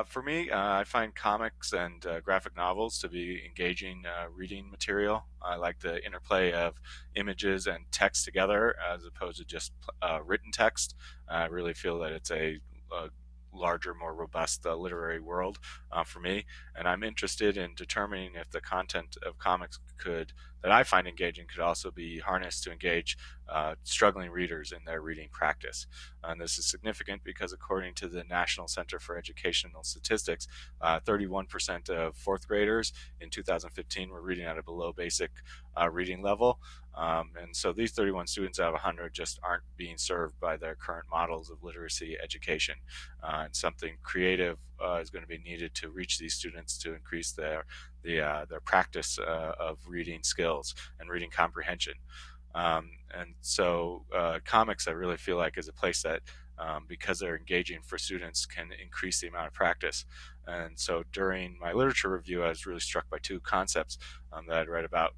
For me, I find comics and graphic novels to be engaging reading material. I like the interplay of images and text together as opposed to just written text. I really feel that it's a larger, more robust literary world for me, and I'm interested in determining if the content of comics that I find engaging could also be harnessed to engage struggling readers in their reading practice. And this is significant because according to the National Center for Educational Statistics, 31% of fourth graders in 2015 were reading at a below basic reading level. And so these 31 students out of 100 just aren't being served by their current models of literacy education. And something creative is going to be needed to reach these students to increase their practice of reading skills and reading comprehension. And so comics, I really feel like, is a place that, because they're engaging for students, can increase the amount of practice. And so during my literature review, I was really struck by two concepts that I'd read about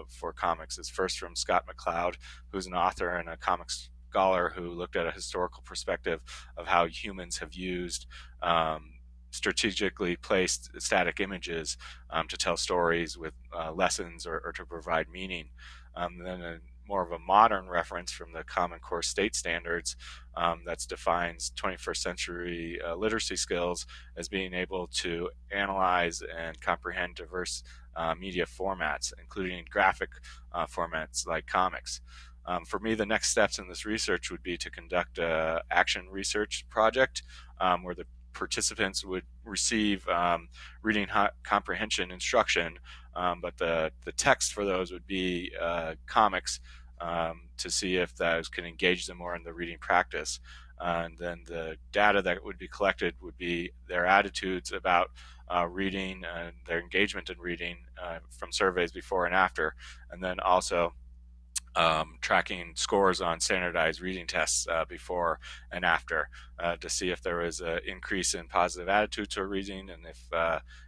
for comics. It's first from Scott McCloud, who's an author and a comics scholar who looked at a historical perspective of how humans have used strategically placed static images to tell stories with lessons or to provide meaning. Then more of a modern reference from the Common Core State Standards that defines 21st century literacy skills as being able to analyze and comprehend diverse media formats, including graphic formats like comics. For me, the next steps in this research would be to conduct an action research project where the participants would receive reading comprehension instruction, but the text for those would be comics to see if those can engage them more in the reading practice. And then the data that would be collected would be their attitudes about reading and their engagement in reading from surveys before and after, and then also tracking scores on standardized reading tests before and after to see if there was an increase in positive attitude to reading, and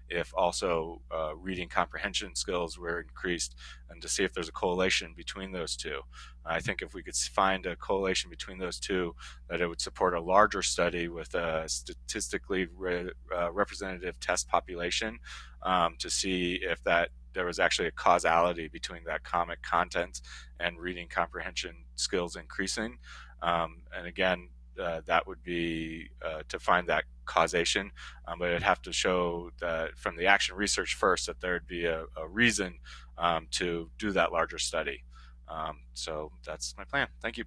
if also reading comprehension skills were increased, and to see if there's a correlation between those two. I think if we could find a correlation between those two, that it would support a larger study with a statistically representative test population to see if there was actually a causality between that comic content and reading comprehension skills increasing. And again, that would be to find that causation, but it'd have to show that from the action research first that there'd be a reason to do that larger study. So that's my plan. Thank you.